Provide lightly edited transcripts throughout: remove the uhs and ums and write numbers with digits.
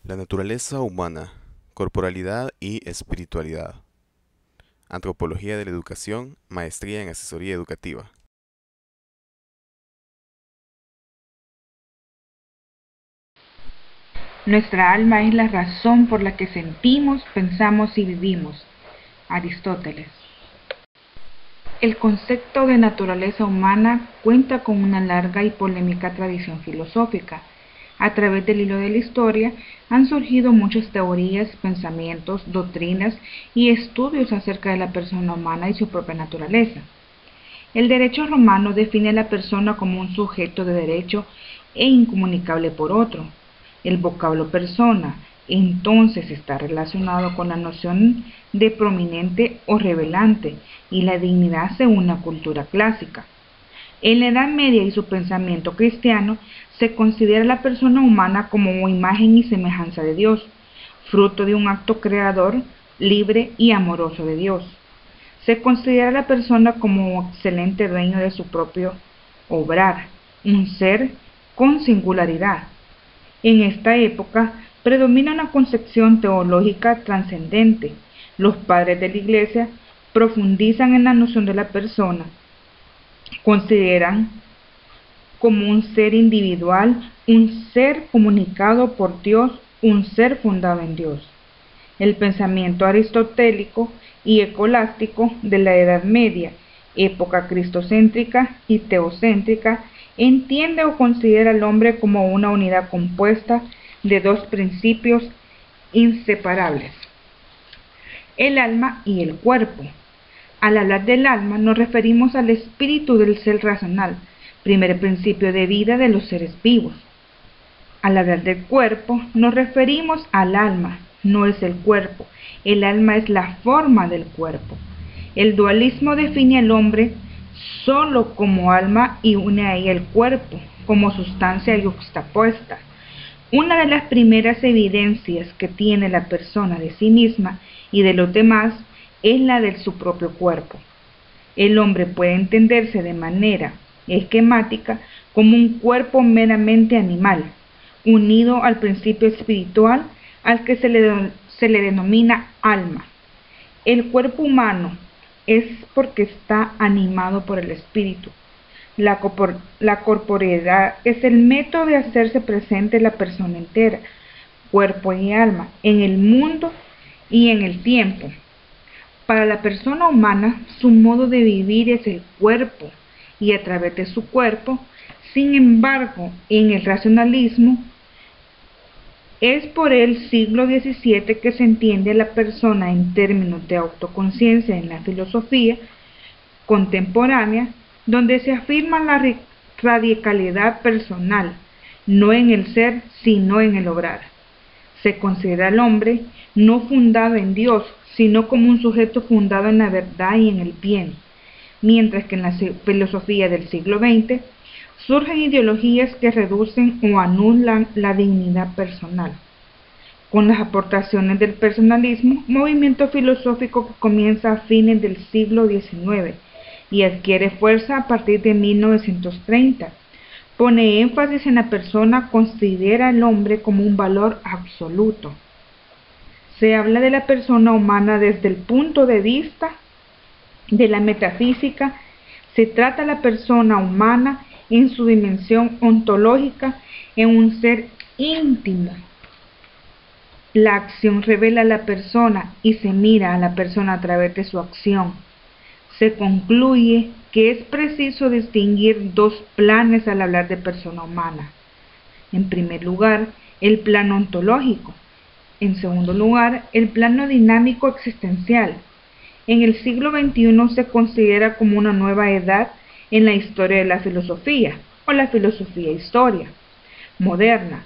La naturaleza humana, corporalidad y espiritualidad. Antropología de la educación, maestría en asesoría educativa. Nuestra alma es la razón por la que sentimos, pensamos y vivimos. Aristóteles. El concepto de naturaleza humana cuenta con una larga y polémica tradición filosófica. A través del hilo de la historia han surgido muchas teorías, pensamientos, doctrinas y estudios acerca de la persona humana y su propia naturaleza. El derecho romano define a la persona como un sujeto de derecho e incomunicable por otro. El vocablo persona entonces está relacionado con la noción de prominente o revelante y la dignidad según la cultura clásica. En la Edad Media y su pensamiento cristiano se considera a la persona humana como imagen y semejanza de Dios, fruto de un acto creador, libre y amoroso de Dios. Se considera a la persona como excelente dueño de su propio obrar, un ser con singularidad. En esta época predomina una concepción teológica trascendente. Los padres de la Iglesia profundizan en la noción de la persona, consideran como un ser individual, un ser comunicado por Dios, un ser fundado en Dios. El pensamiento aristotélico y escolástico de la Edad Media, época cristocéntrica y teocéntrica, entiende o considera al hombre como una unidad compuesta de dos principios inseparables: el alma y el cuerpo. Al hablar del alma nos referimos al espíritu del ser racional, primer principio de vida de los seres vivos. Al hablar del cuerpo nos referimos al alma, no es el cuerpo, el alma es la forma del cuerpo. El dualismo define al hombre solo como alma y une ahí el cuerpo como sustancia yuxtapuesta. Una de las primeras evidencias que tiene la persona de sí misma y de los demás es la de su propio cuerpo. El hombre puede entenderse de manera esquemática como un cuerpo meramente animal, unido al principio espiritual al que se le denomina alma. El cuerpo humano es porque está animado por el espíritu. La corporeidad es el método de hacerse presente la persona entera, cuerpo y alma, en el mundo y en el tiempo. Para la persona humana, su modo de vivir es el cuerpo, y a través de su cuerpo. Sin embargo, en el racionalismo, es por el siglo XVII que se entiende a la persona en términos de autoconciencia en la filosofía contemporánea, donde se afirma la radicalidad personal, no en el ser, sino en el obrar. Se considera al hombre no fundado en Dios, sino como un sujeto fundado en la verdad y en el bien, mientras que en la filosofía del siglo XX surgen ideologías que reducen o anulan la dignidad personal. Con las aportaciones del personalismo, movimiento filosófico que comienza a fines del siglo XIX y adquiere fuerza a partir de 1930, pone énfasis en la persona, considera al hombre como un valor absoluto. Se habla de la persona humana desde el punto de vista de la metafísica. Se trata a la persona humana en su dimensión ontológica, en un ser íntimo. La acción revela a la persona y se mira a la persona a través de su acción. Se concluye que es preciso distinguir dos planes al hablar de persona humana. En primer lugar, el plano ontológico. En segundo lugar, el plano dinámico existencial. En el siglo XXI se considera como una nueva edad en la historia de la filosofía, o la filosofía-historia moderna.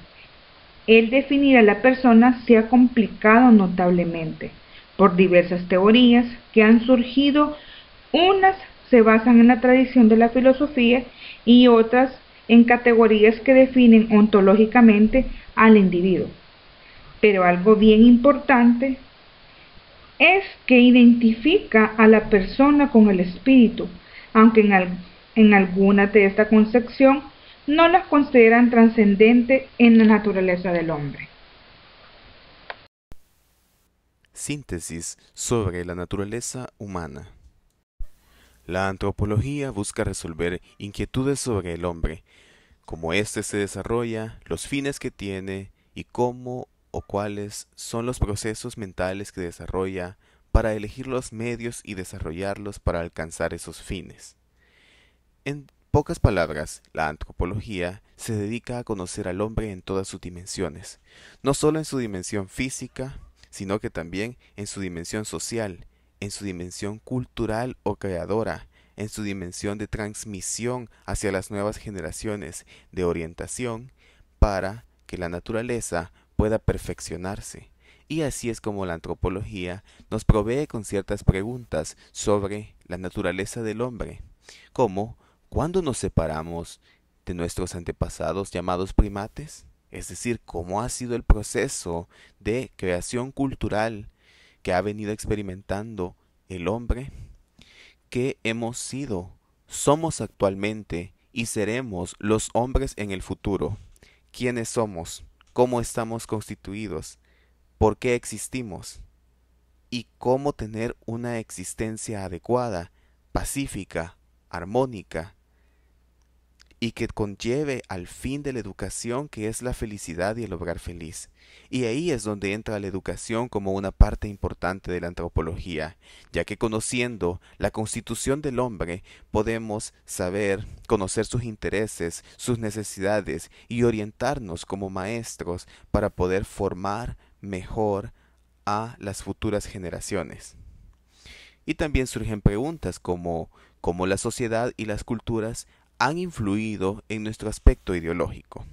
El definir a la persona se ha complicado notablemente por diversas teorías que han surgido. Unas se basan en la tradición de la filosofía y otras en categorías que definen ontológicamente al individuo. Pero algo bien importante es que identifica a la persona con el espíritu, aunque en algunas de esta concepción no las consideran trascendentes en la naturaleza del hombre. Síntesis sobre la naturaleza humana. La antropología busca resolver inquietudes sobre el hombre, cómo éste se desarrolla, los fines que tiene y cómo o cuáles son los procesos mentales que desarrolla para elegir los medios y desarrollarlos para alcanzar esos fines. En pocas palabras, la antropología se dedica a conocer al hombre en todas sus dimensiones, no solo en su dimensión física, sino que también en su dimensión social, en su dimensión cultural o creadora, en su dimensión de transmisión hacia las nuevas generaciones, de orientación, para que la naturaleza pueda perfeccionarse. Y así es como la antropología nos provee con ciertas preguntas sobre la naturaleza del hombre, como ¿cuándo nos separamos de nuestros antepasados llamados primates? Es decir, cómo ha sido el proceso de creación cultural que ha venido experimentando el hombre, qué hemos sido, somos actualmente y seremos los hombres en el futuro. ¿Quiénes somos? ¿Cómo estamos constituidos? ¿Por qué existimos? Y cómo tener una existencia adecuada, pacífica, armónica, y que conlleve al fin de la educación, que es la felicidad y el hogar feliz. Y ahí es donde entra la educación como una parte importante de la antropología, ya que conociendo la constitución del hombre podemos saber, conocer sus intereses, sus necesidades y orientarnos como maestros para poder formar mejor a las futuras generaciones. Y también surgen preguntas como cómo la sociedad y las culturas han influido en nuestro aspecto ideológico.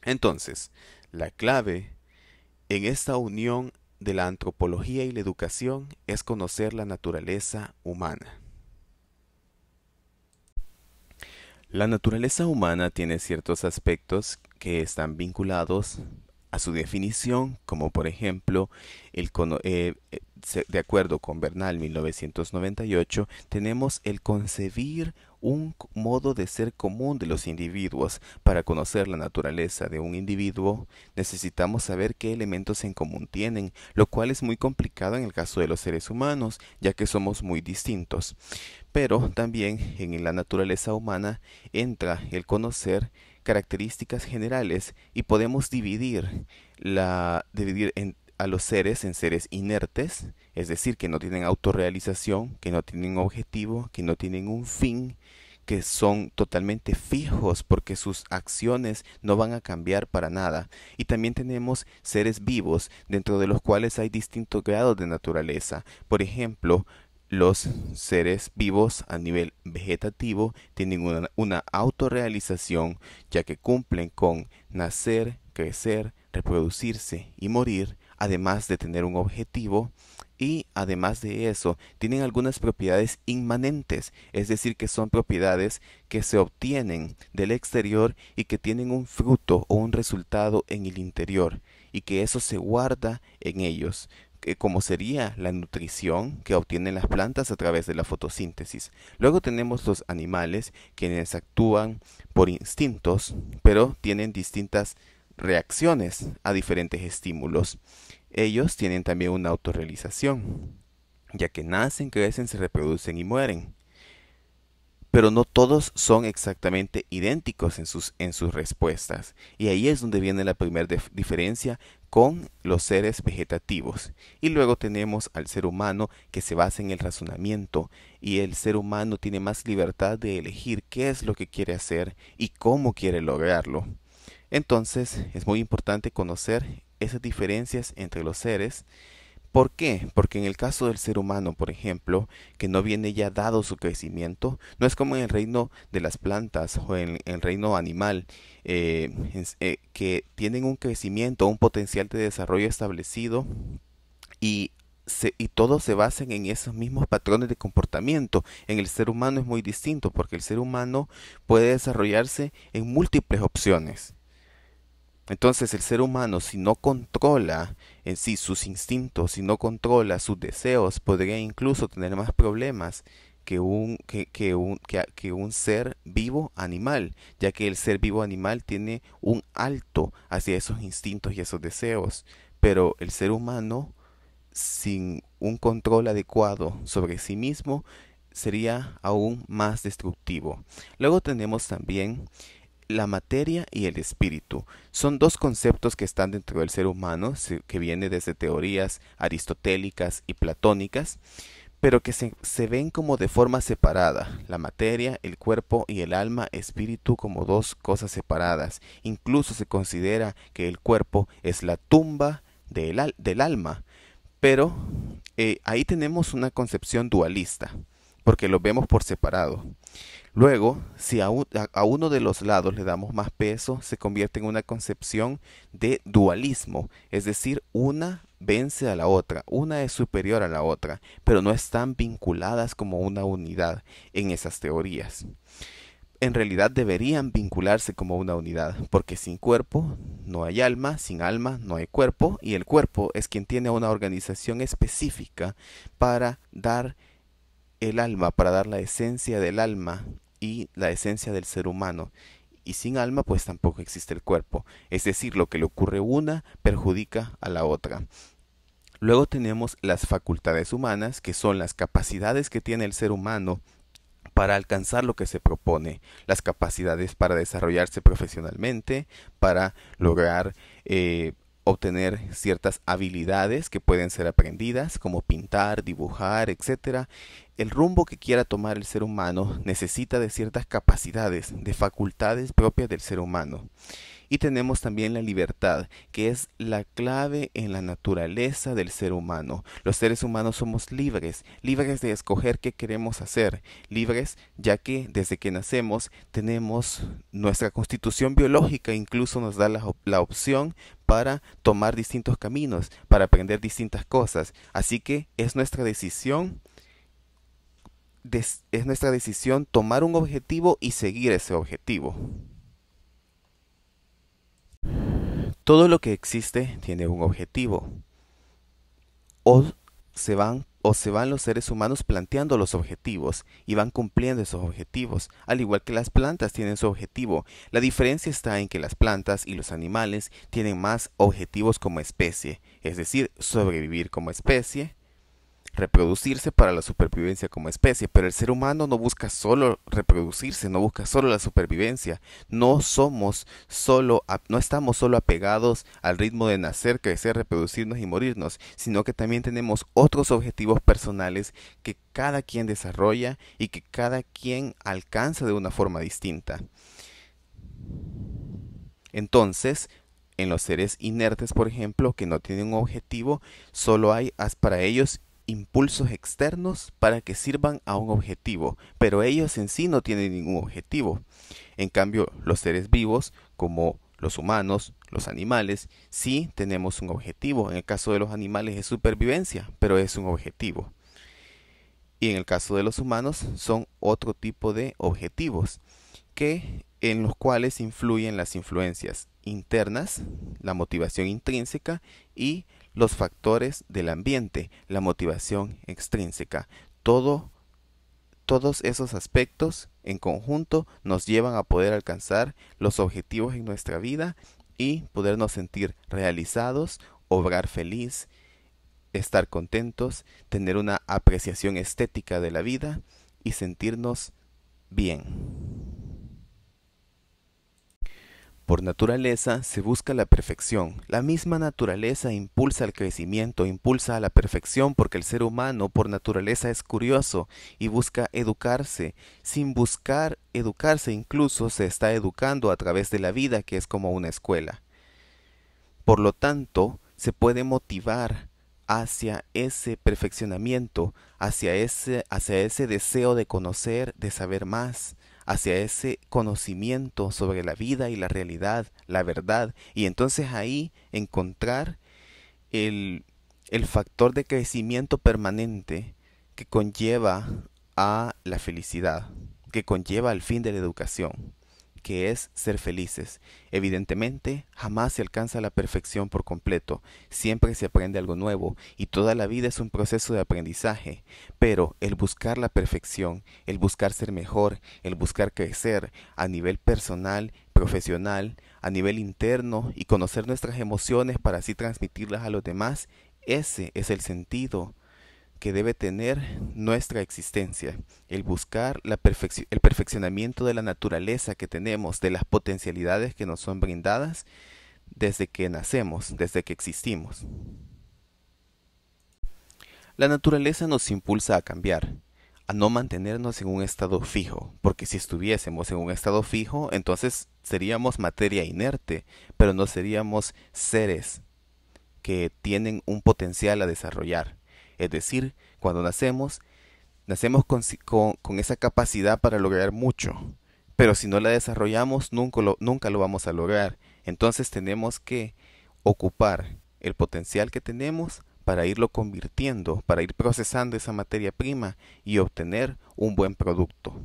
Entonces, la clave en esta unión de la antropología y la educación es conocer la naturaleza humana. La naturaleza humana tiene ciertos aspectos que están vinculados a su definición, como por ejemplo, de acuerdo con Bernal 1998, tenemos el concebir un modo de ser común de los individuos. Para conocer la naturaleza de un individuo, necesitamos saber qué elementos en común tienen, lo cual es muy complicado en el caso de los seres humanos, ya que somos muy distintos. Pero también en la naturaleza humana entra el conocer características generales y podemos a los seres en seres inertes, es decir, que no tienen autorrealización, que no tienen objetivo, que no tienen un fin, que son totalmente fijos porque sus acciones no van a cambiar para nada. Y también tenemos seres vivos, dentro de los cuales hay distintos grados de naturaleza. Por ejemplo, los seres vivos a nivel vegetativo tienen una autorrealización, ya que cumplen con nacer, crecer, reproducirse y morir, además de tener un objetivo, y además de eso tienen algunas propiedades inmanentes, es decir, que son propiedades que se obtienen del exterior y que tienen un fruto o un resultado en el interior, y que eso se guarda en ellos, como sería la nutrición que obtienen las plantas a través de la fotosíntesis. Luego tenemos los animales, quienes actúan por instintos, pero tienen distintas reacciones a diferentes estímulos. Ellos tienen también una autorrealización, ya que nacen, crecen, se reproducen y mueren. Pero no todos son exactamente idénticos en sus respuestas. Y ahí es donde viene la primera diferencia con los seres vegetativos. Y luego tenemos al ser humano, que se basa en el razonamiento, y el ser humano tiene más libertad de elegir qué es lo que quiere hacer y cómo quiere lograrlo. Entonces es muy importante conocer esas diferencias entre los seres. ¿Por qué? Porque en el caso del ser humano, por ejemplo, que no viene ya dado su crecimiento, no es como en el reino de las plantas o en el reino animal, que tienen un crecimiento, un potencial de desarrollo establecido, y y todos se basan en esos mismos patrones de comportamiento. En el ser humano es muy distinto, porque el ser humano puede desarrollarse en múltiples opciones. Entonces el ser humano, si no controla en sí sus instintos, si no controla sus deseos, podría incluso tener más problemas que un ser vivo animal, ya que el ser vivo animal tiene un alto hacia esos instintos y esos deseos. Pero el ser humano sin un control adecuado sobre sí mismo, sería aún más destructivo. Luego tenemos también la materia y el espíritu. Son dos conceptos que están dentro del ser humano, que viene desde teorías aristotélicas y platónicas, pero que se ven como de forma separada. La materia, el cuerpo y el alma, espíritu, como dos cosas separadas. Incluso se considera que el cuerpo es la tumba del alma, pero ahí tenemos una concepción dualista, porque lo vemos por separado. Luego, si a uno de los lados le damos más peso, se convierte en una concepción de dualismo, es decir, una vence a la otra, una es superior a la otra, pero no están vinculadas como una unidad en esas teorías. En realidad deberían vincularse como una unidad, porque sin cuerpo no hay alma, sin alma no hay cuerpo, y el cuerpo es quien tiene una organización específica para dar el alma, para dar la esencia del alma y la esencia del ser humano. Y sin alma pues tampoco existe el cuerpo. Es decir, lo que le ocurre a una perjudica a la otra. Luego tenemos las facultades humanas, que son las capacidades que tiene el ser humano para alcanzar lo que se propone, las capacidades para desarrollarse profesionalmente, para lograr obtener ciertas habilidades que pueden ser aprendidas, como pintar, dibujar, etcétera. El rumbo que quiera tomar el ser humano necesita de ciertas capacidades, de facultades propias del ser humano. Y tenemos también la libertad, que es la clave en la naturaleza del ser humano. Los seres humanos somos libres, libres de escoger qué queremos hacer, libres ya que desde que nacemos tenemos nuestra constitución biológica, incluso nos da la opción para tomar distintos caminos, para aprender distintas cosas. Así que es nuestra decisión tomar un objetivo y seguir ese objetivo. Todo lo que existe tiene un objetivo. O o se van los seres humanos planteando los objetivos y van cumpliendo esos objetivos, al igual que las plantas tienen su objetivo. La diferencia está en que las plantas y los animales tienen más objetivos como especie, es decir, sobrevivir como especie, reproducirse para la supervivencia como especie, pero el ser humano no busca solo reproducirse, no busca solo la supervivencia. No estamos solo apegados al ritmo de nacer, crecer, reproducirnos y morirnos, sino que también tenemos otros objetivos personales que cada quien desarrolla y que cada quien alcanza de una forma distinta. Entonces, en los seres inertes, por ejemplo, que no tienen un objetivo, solo hay para ellos impulsos externos para que sirvan a un objetivo, pero ellos en sí no tienen ningún objetivo. En cambio, los seres vivos, como los humanos, los animales, sí tenemos un objetivo. En el caso de los animales es supervivencia, pero es un objetivo. Y en el caso de los humanos son otro tipo de objetivos en los cuales influyen las influencias internas, la motivación intrínseca y los factores del ambiente, la motivación extrínseca. Todos esos aspectos en conjunto nos llevan a poder alcanzar los objetivos en nuestra vida y podernos sentir realizados, obrar feliz, estar contentos, tener una apreciación estética de la vida y sentirnos bien. Por naturaleza se busca la perfección. La misma naturaleza impulsa el crecimiento, impulsa a la perfección, porque el ser humano por naturaleza es curioso y busca educarse. Sin buscar educarse, incluso se está educando a través de la vida, que es como una escuela. Por lo tanto, se puede motivar hacia ese perfeccionamiento, hacia ese deseo de conocer, de saber más, hacia ese conocimiento sobre la vida y la realidad, la verdad, y entonces ahí encontrar el, el factor de crecimiento permanente que conlleva a la felicidad, que conlleva al fin de la educación, que es ser felices. Evidentemente, jamás se alcanza la perfección por completo, siempre se aprende algo nuevo y toda la vida es un proceso de aprendizaje, pero el buscar la perfección, el buscar ser mejor, el buscar crecer a nivel personal, profesional, a nivel interno y conocer nuestras emociones para así transmitirlas a los demás, Ese es el sentido que debe tener nuestra existencia, el buscar el perfeccionamiento de la naturaleza que tenemos, de las potencialidades que nos son brindadas desde que nacemos, desde que existimos. La naturaleza nos impulsa a cambiar, a no mantenernos en un estado fijo, porque si estuviésemos en un estado fijo, entonces seríamos materia inerte, pero no seríamos seres que tienen un potencial a desarrollar. Es decir, cuando nacemos con esa capacidad para lograr mucho, pero si no la desarrollamos, nunca lo vamos a lograr. Entonces tenemos que ocupar el potencial que tenemos para irlo convirtiendo, para ir procesando esa materia prima y obtener un buen producto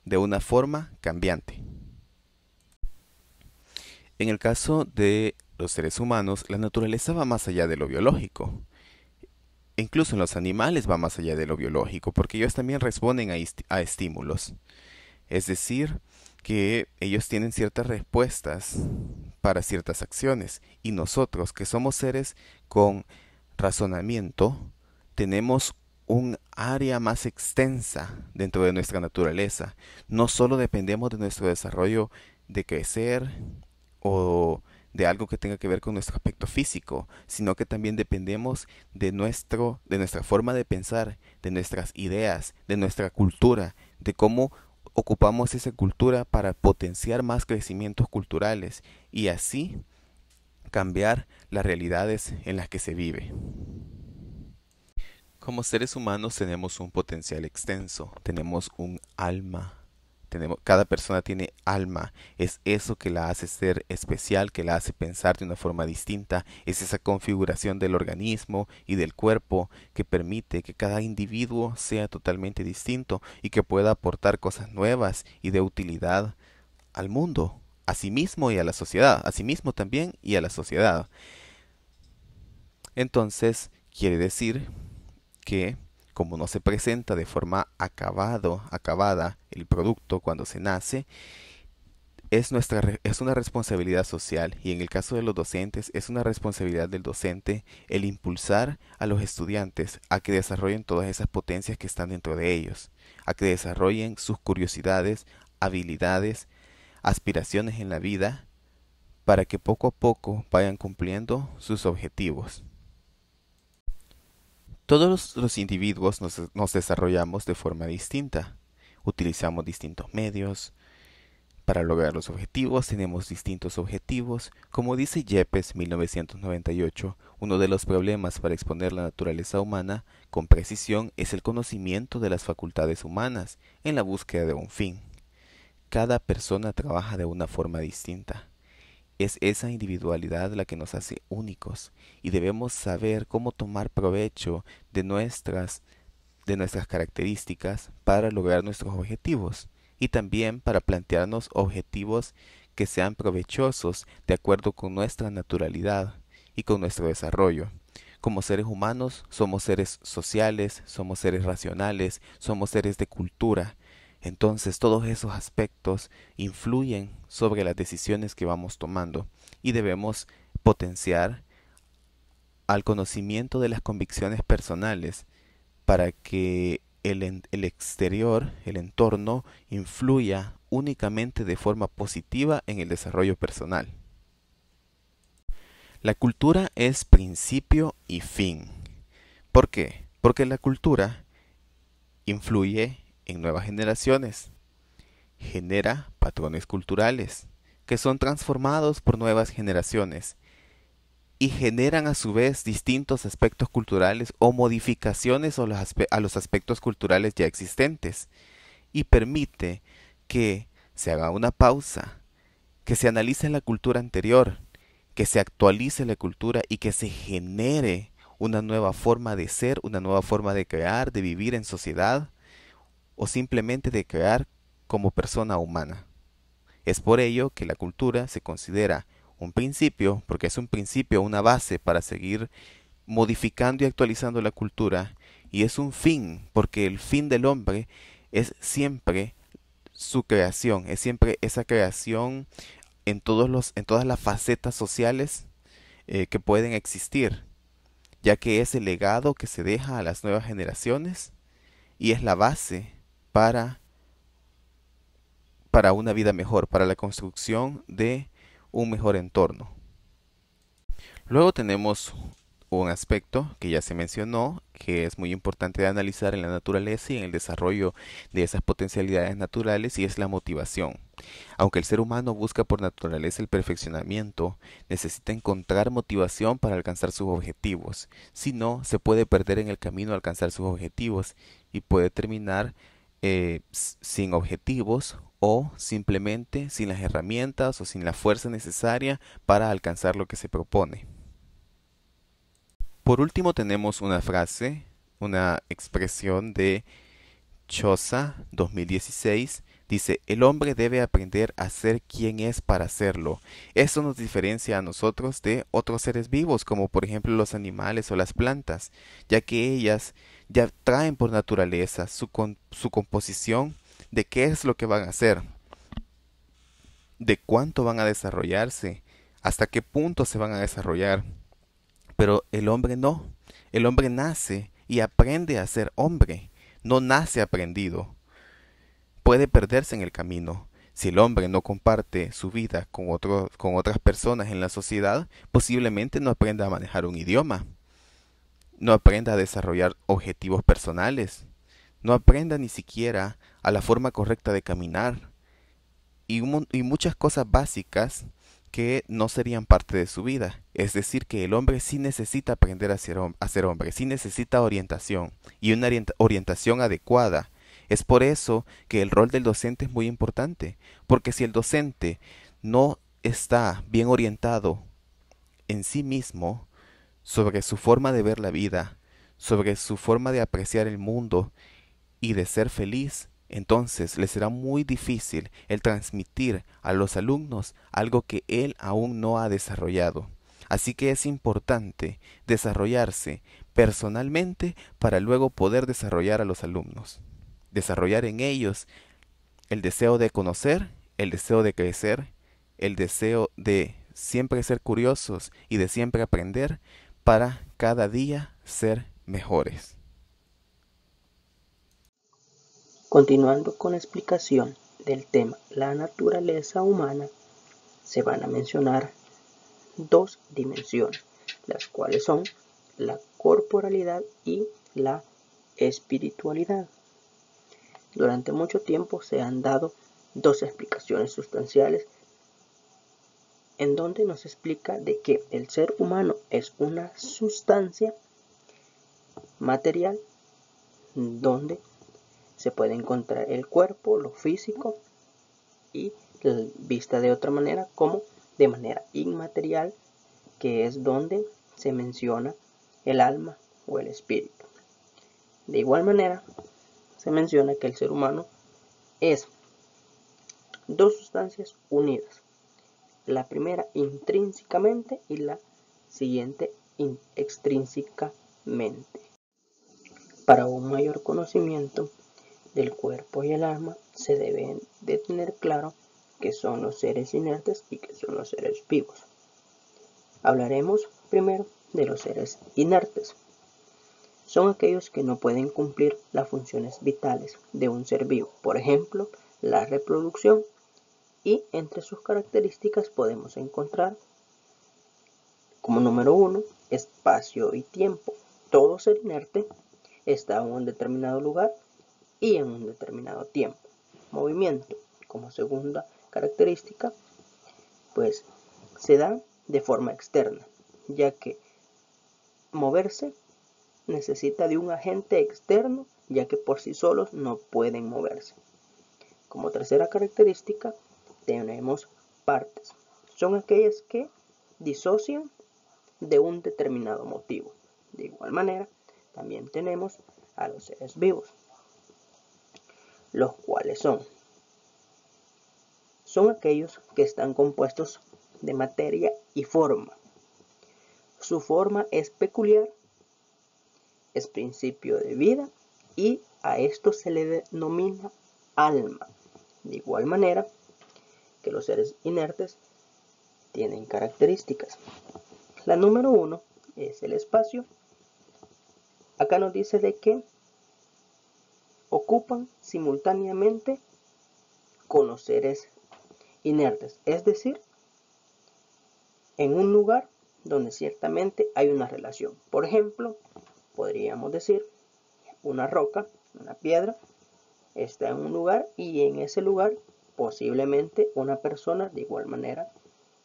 de una forma cambiante. En el caso de los seres humanos, la naturaleza va más allá de lo biológico. Incluso en los animales va más allá de lo biológico, porque ellos también responden a estímulos. Es decir, que ellos tienen ciertas respuestas para ciertas acciones. Y nosotros, que somos seres con razonamiento, tenemos un área más extensa dentro de nuestra naturaleza. No solo dependemos de nuestro desarrollo de crecer o de algo que tenga que ver con nuestro aspecto físico, sino que también dependemos de nuestra forma de pensar, de nuestras ideas, de nuestra cultura, de cómo ocupamos esa cultura para potenciar más crecimientos culturales y así cambiar las realidades en las que se vive. Como seres humanos tenemos un potencial extenso, tenemos un alma. Cada persona tiene alma, es eso que la hace ser especial, que la hace pensar de una forma distinta, es esa configuración del organismo y del cuerpo que permite que cada individuo sea totalmente distinto y que pueda aportar cosas nuevas y de utilidad al mundo, a sí mismo y a la sociedad, a sí mismo también y a la sociedad. Entonces, quiere decir que como no se presenta de forma acabada el producto cuando se nace, es una responsabilidad social y en el caso de los docentes es una responsabilidad del docente el impulsar a los estudiantes a que desarrollen todas esas potencias que están dentro de ellos, a que desarrollen sus curiosidades, habilidades, aspiraciones en la vida para que poco a poco vayan cumpliendo sus objetivos. Todos los individuos nos desarrollamos de forma distinta. Utilizamos distintos medios para lograr los objetivos, tenemos distintos objetivos. Como dice Yepes 1998, uno de los problemas para exponer la naturaleza humana con precisión es el conocimiento de las facultades humanas en la búsqueda de un fin. Cada persona trabaja de una forma distinta. Es esa individualidad la que nos hace únicos y debemos saber cómo tomar provecho de nuestras características para lograr nuestros objetivos y también para plantearnos objetivos que sean provechosos de acuerdo con nuestra naturalidad y con nuestro desarrollo. Como seres humanos somos seres sociales, somos seres racionales, somos seres de cultura. Entonces todos esos aspectos influyen sobre las decisiones que vamos tomando y debemos potenciar al conocimiento de las convicciones personales para que el exterior, el entorno, influya únicamente de forma positiva en el desarrollo personal. La cultura es principio y fin. ¿Por qué? Porque la cultura influye en nuevas generaciones, genera patrones culturales que son transformados por nuevas generaciones y generan a su vez distintos aspectos culturales o modificaciones a los aspectos culturales ya existentes y permite que se haga una pausa, que se analice la cultura anterior, que se actualice la cultura y que se genere una nueva forma de ser, una nueva forma de crear, de vivir en sociedad o simplemente de crear como persona humana. Es por ello que la cultura se considera un principio, porque es un principio, una base para seguir modificando y actualizando la cultura, y es un fin, porque el fin del hombre es siempre su creación, es siempre esa creación en todas las facetas sociales, que pueden existir, ya que es el legado que se deja a las nuevas generaciones y es la base para, para una vida mejor, para la construcción de un mejor entorno. Luego tenemos un aspecto que ya se mencionó, que es muy importante de analizar en la naturaleza y en el desarrollo de esas potencialidades naturales, y es la motivación. Aunque el ser humano busca por naturaleza el perfeccionamiento, necesita encontrar motivación para alcanzar sus objetivos. Si no, se puede perder en el camino a alcanzar sus objetivos y puede terminar sin objetivos o simplemente sin las herramientas o sin la fuerza necesaria para alcanzar lo que se propone. Por último tenemos una frase, una expresión de Choza 2016. Dice, el hombre debe aprender a ser quien es para serlo. Eso nos diferencia a nosotros de otros seres vivos, como por ejemplo los animales o las plantas, ya que ellas ya traen por naturaleza su composición de qué es lo que van a hacer, de cuánto van a desarrollarse, hasta qué punto se van a desarrollar. Pero el hombre no. El hombre nace y aprende a ser hombre. No nace aprendido. Puede perderse en el camino. Si el hombre no comparte su vida con otras personas en la sociedad, posiblemente no aprenda a manejar un idioma, no aprenda a desarrollar objetivos personales, no aprenda ni siquiera a la forma correcta de caminar y muchas cosas básicas que no serían parte de su vida. Es decir, que el hombre sí necesita aprender a ser hombre, sí necesita orientación y una orientación adecuada. Es por eso que el rol del docente es muy importante, porque si el docente no está bien orientado en sí mismo, sobre su forma de ver la vida, sobre su forma de apreciar el mundo y de ser feliz, entonces le será muy difícil el transmitir a los alumnos algo que él aún no ha desarrollado. Así que es importante desarrollarse personalmente para luego poder desarrollar a los alumnos. Desarrollar en ellos el deseo de conocer, el deseo de crecer, el deseo de siempre ser curiosos y de siempre aprender para cada día ser mejores. Continuando con la explicación del tema la naturaleza humana, se van a mencionar dos dimensiones, las cuales son la corporalidad y la espiritualidad. Durante mucho tiempo se han dado dos explicaciones sustanciales en donde nos explica de que el ser humano es una sustancia material donde se puede encontrar el cuerpo, lo físico, y vista de otra manera como de manera inmaterial, que es donde se menciona el alma o el espíritu. De igual manera, se menciona que el ser humano es dos sustancias unidas, la primera intrínsecamente y la siguiente extrínsecamente. Para un mayor conocimiento del cuerpo y el alma, se deben de tener claro qué son los seres inertes y qué son los seres vivos. Hablaremos primero de los seres inertes. Son aquellos que no pueden cumplir las funciones vitales de un ser vivo, por ejemplo, la reproducción, y entre sus características podemos encontrar como número 1, espacio y tiempo. Todo ser inerte está en un determinado lugar y en un determinado tiempo. Movimiento, como segunda característica, pues se da de forma externa, ya que moverse necesita de un agente externo, ya que por sí solos no pueden moverse. Como tercera característica tenemos partes. Son aquellas que disocian de un determinado motivo. De igual manera, también tenemos a los seres vivos, los cuales son aquellos que están compuestos de materia y forma. Su forma es peculiar, es principio de vida y a esto se le denomina alma. De igual manera que los seres inertes tienen características. La número 1 es el espacio. Acá nos dice de que ocupan simultáneamente con los seres inertes, es decir, en un lugar donde ciertamente hay una relación. Por ejemplo, podríamos decir una roca, una piedra, está en un lugar y en ese lugar posiblemente una persona, de igual manera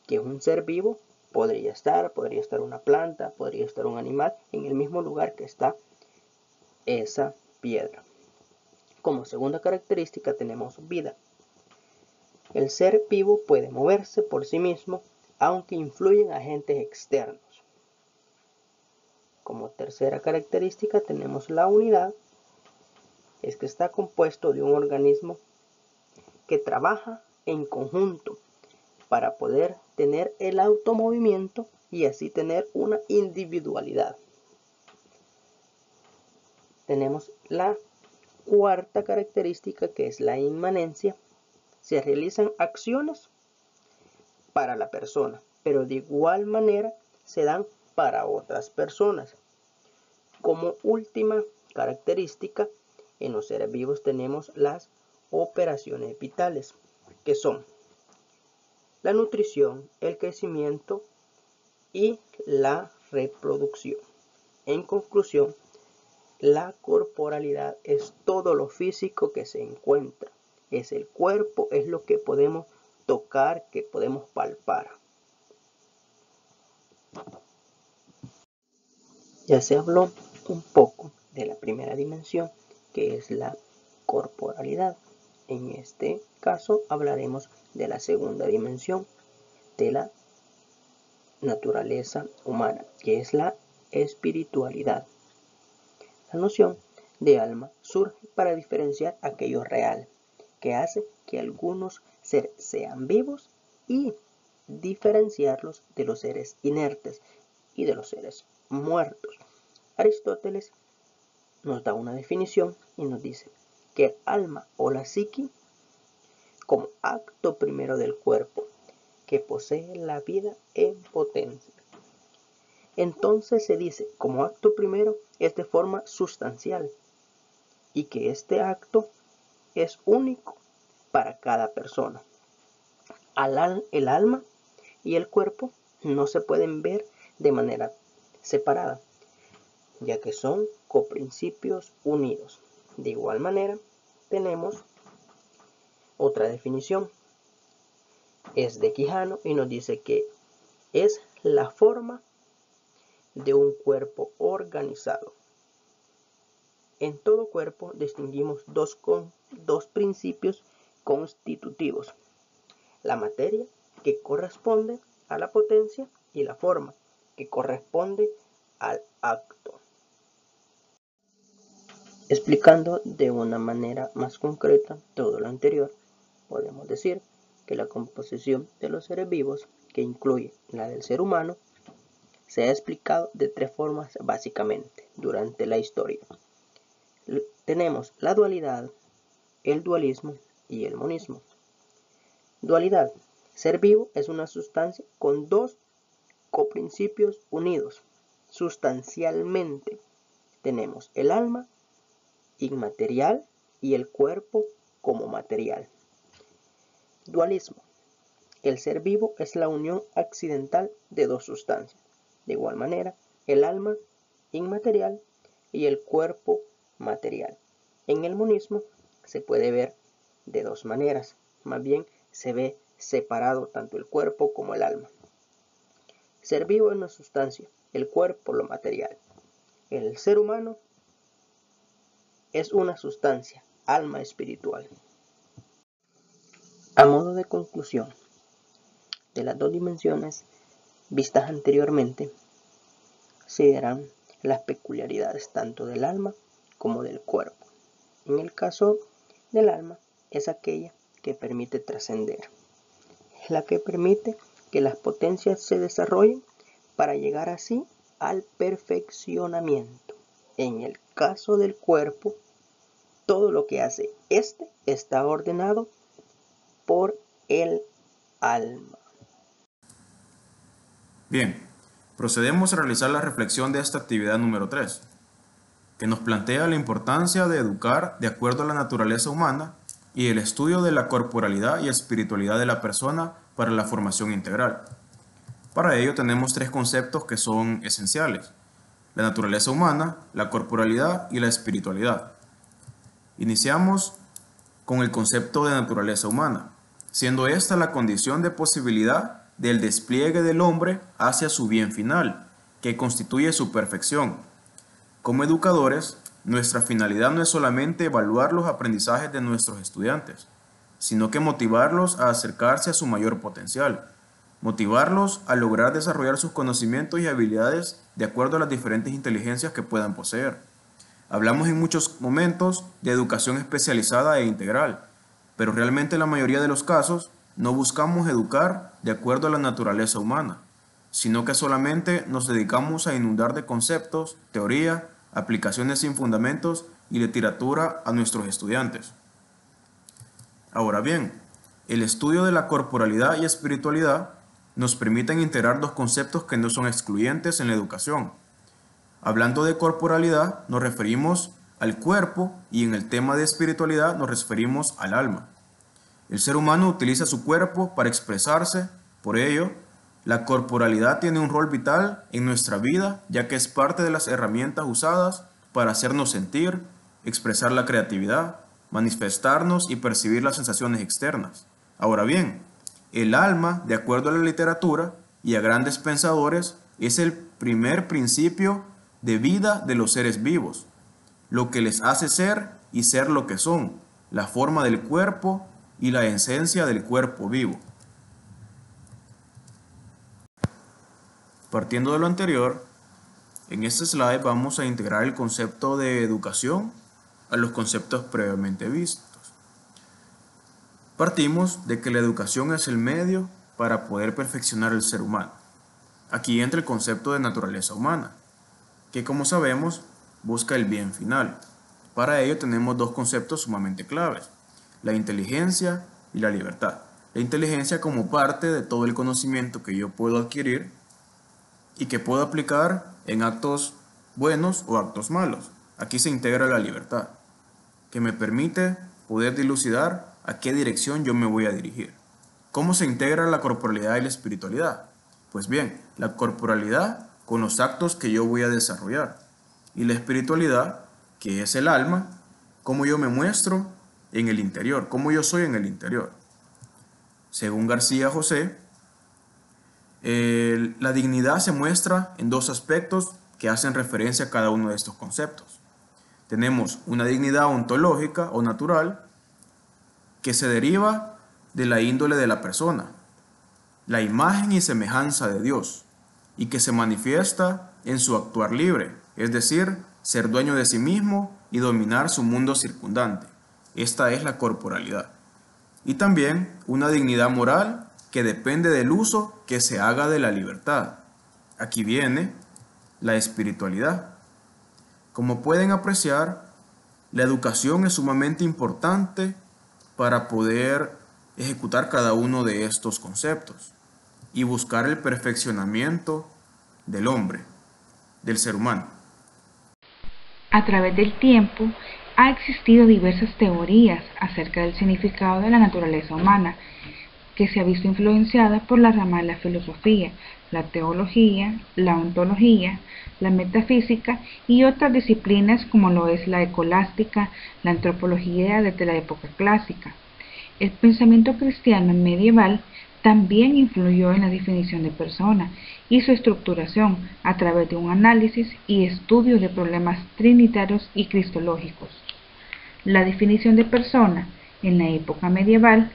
que un ser vivo, podría estar una planta, podría estar un animal en el mismo lugar que está esa piedra. Como segunda característica tenemos vida. El ser vivo puede moverse por sí mismo, aunque influyen agentes externos. Como tercera característica tenemos la unidad. Es que está compuesto de un organismo que trabaja en conjunto para poder tener el automovimiento y así tener una individualidad. Tenemos la cuarta característica, que es la inmanencia. Se realizan acciones para la persona, pero de igual manera se dan para otras personas. Como última característica, en los seres vivos tenemos las operaciones vitales, que son la nutrición, el crecimiento y la reproducción. En conclusión, la corporalidad es todo lo físico que se encuentra. Es el cuerpo, es lo que podemos tocar, que podemos palpar. Ya se habló un poco de la primera dimensión, que es la corporalidad. En este caso hablaremos de la segunda dimensión, de la naturaleza humana, que es la espiritualidad. La noción de alma surge para diferenciar aquello real, que hace que algunos seres sean vivos y diferenciarlos de los seres inertes y de los seres muertos. Aristóteles nos da una definición y nos dice que el alma o la psique, como acto primero del cuerpo, que posee la vida en potencia. Entonces se dice, como acto primero, es de forma sustancial y que este acto es único para cada persona. El alma y el cuerpo no se pueden ver de manera separada, ya que son coprincipios unidos. De igual manera, tenemos otra definición. Es de Quijano y nos dice que es la forma de un cuerpo organizado. En todo cuerpo distinguimos dos principios constitutivos: la materia, que corresponde a la potencia, y la forma, que corresponde al acto. Explicando de una manera más concreta todo lo anterior, podemos decir que la composición de los seres vivos, que incluye la del ser humano, se ha explicado de tres formas básicamente durante la historia. Tenemos la dualidad, el dualismo y el monismo. Dualidad: ser vivo es una sustancia con dos coprincipios unidos. Sustancialmente tenemos el alma inmaterial y el cuerpo como material. Dualismo: el ser vivo es la unión accidental de dos sustancias. De igual manera, el alma inmaterial y el cuerpo material. En el monismo se puede ver de dos maneras, más bien se ve separado tanto el cuerpo como el alma. Ser vivo es una sustancia, el cuerpo lo material. El ser humano es una sustancia, alma espiritual. A modo de conclusión de las dos dimensiones vistas anteriormente, se verán las peculiaridades tanto del alma como del cuerpo. En el caso del alma, es aquella que permite trascender, es la que permite que las potencias se desarrollen para llegar así al perfeccionamiento. En el caso del cuerpo, todo lo que hace este está ordenado por el alma. Bien, procedemos a realizar la reflexión de esta actividad número 3, que nos plantea la importancia de educar de acuerdo a la naturaleza humana y el estudio de la corporalidad y espiritualidad de la persona para la formación integral. Para ello tenemos 3 conceptos que son esenciales: la naturaleza humana, la corporalidad y la espiritualidad. Iniciamos con el concepto de naturaleza humana, siendo esta la condición de posibilidad del despliegue del hombre hacia su bien final, que constituye su perfección. Como educadores, nuestra finalidad no es solamente evaluar los aprendizajes de nuestros estudiantes, sino que motivarlos a acercarse a su mayor potencial, motivarlos a lograr desarrollar sus conocimientos y habilidades de acuerdo a las diferentes inteligencias que puedan poseer. Hablamos en muchos momentos de educación especializada e integral, pero realmente en la mayoría de los casos no buscamos educar de acuerdo a la naturaleza humana, sino que solamente nos dedicamos a inundar de conceptos, teoría, aplicaciones sin fundamentos y literatura a nuestros estudiantes. Ahora bien, el estudio de la corporalidad y espiritualidad nos permiten integrar 2 conceptos que no son excluyentes en la educación. Hablando de corporalidad, nos referimos al cuerpo y en el tema de espiritualidad nos referimos al alma. El ser humano utiliza su cuerpo para expresarse, por ello, la corporalidad tiene un rol vital en nuestra vida, ya que es parte de las herramientas usadas para hacernos sentir, expresar la creatividad, manifestarnos y percibir las sensaciones externas. Ahora bien, el alma, de acuerdo a la literatura y a grandes pensadores, es el primer principio de vida de los seres vivos, lo que les hace ser y ser lo que son, la forma del cuerpo y la esencia del cuerpo vivo. Partiendo de lo anterior, en este slide vamos a integrar el concepto de educación a los conceptos previamente vistos. Partimos de que la educación es el medio para poder perfeccionar el ser humano. Aquí entra el concepto de naturaleza humana, que como sabemos busca el bien final. Para ello tenemos 2 conceptos sumamente claves: la inteligencia y la libertad. La inteligencia como parte de todo el conocimiento que yo puedo adquirir y que puedo aplicar en actos buenos o actos malos. Aquí se integra la libertad, que me permite poder dilucidar a qué dirección yo me voy a dirigir. ¿Cómo se integra la corporalidad y la espiritualidad? Pues bien, la corporalidad con los actos que yo voy a desarrollar, y la espiritualidad, que es el alma, cómo yo me muestro en el interior, cómo yo soy en el interior. Según García José, la dignidad se muestra en 2 aspectos que hacen referencia a cada uno de estos conceptos. Tenemos una dignidad ontológica o natural que se deriva de la índole de la persona, la imagen y semejanza de Dios, y que se manifiesta en su actuar libre, es decir, ser dueño de sí mismo y dominar su mundo circundante. Esta es la corporalidad. Y también una dignidad moral que depende del uso que se haga de la libertad. Aquí viene la espiritualidad. Como pueden apreciar, la educación es sumamente importante para poder ejecutar cada uno de estos conceptos y buscar el perfeccionamiento del hombre, del ser humano. A través del tiempo, ha existido diversas teorías acerca del significado de la naturaleza humana, que se ha visto influenciada por la rama de la filosofía, la teología, la ontología, la metafísica y otras disciplinas como lo es la escolástica, la antropología desde la época clásica. El pensamiento cristiano medieval también influyó en la definición de persona y su estructuración a través de un análisis y estudio de problemas trinitarios y cristológicos. La definición de persona en la época medieval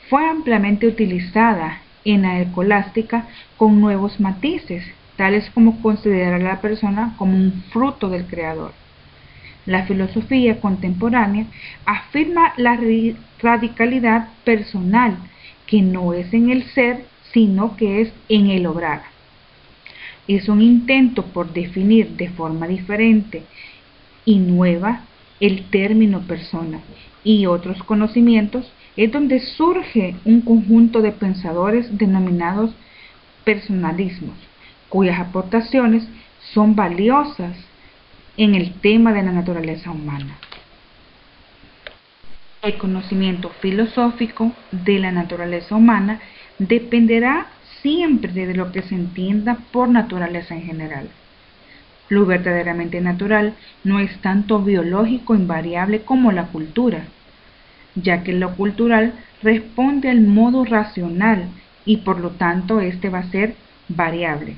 fue ampliamente utilizada en la escolástica con nuevos matices, tales como considerar a la persona como un fruto del Creador. La filosofía contemporánea afirma la radicalidad personal, que no es en el ser, sino que es en el obrar. Es un intento por definir de forma diferente y nueva el término persona y otros conocimientos, es donde surge un conjunto de pensadores denominados personalismos, cuyas aportaciones son valiosas en el tema de la naturaleza humana. El conocimiento filosófico de la naturaleza humana dependerá siempre de lo que se entienda por naturaleza en general. Lo verdaderamente natural no es tanto biológico invariable como la cultura, ya que lo cultural responde al modo racional y por lo tanto este va a ser variable.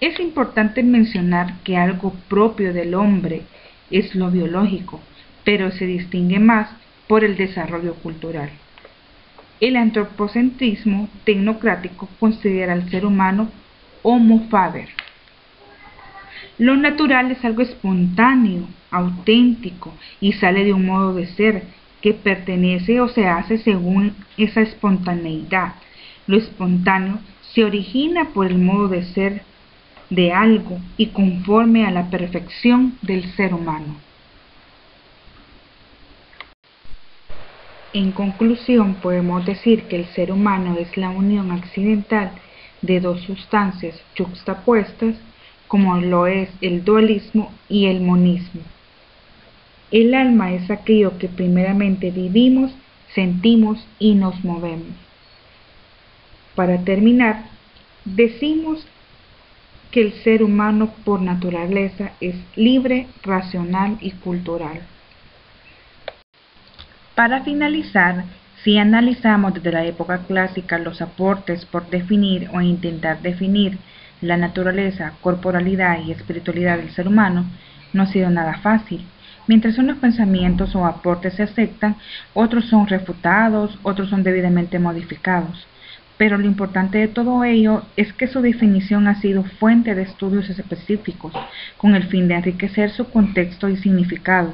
Es importante mencionar que algo propio del hombre es lo biológico, pero se distingue más por el desarrollo cultural. El antropocentrismo tecnocrático considera al ser humano homo faber. Lo natural es algo espontáneo, auténtico y sale de un modo de ser que pertenece o se hace según esa espontaneidad. Lo espontáneo se origina por el modo de ser de algo y conforme a la perfección del ser humano. En conclusión, podemos decir que el ser humano es la unión accidental de dos sustancias yuxtapuestas, como lo es el dualismo y el monismo. El alma es aquello que primeramente vivimos, sentimos y nos movemos. Para terminar, decimos que el ser humano por naturaleza es libre, racional y cultural. Para finalizar, si analizamos desde la época clásica los aportes por definir o intentar definir la naturaleza, corporalidad y espiritualidad del ser humano, no ha sido nada fácil. Mientras unos pensamientos o aportes se aceptan, otros son refutados, otros son debidamente modificados. Pero lo importante de todo ello es que su definición ha sido fuente de estudios específicos, con el fin de enriquecer su contexto y significado.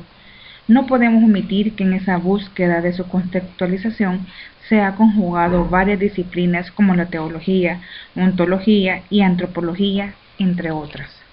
No podemos omitir que en esa búsqueda de su contextualización se ha conjugado varias disciplinas como la teología, ontología y antropología, entre otras.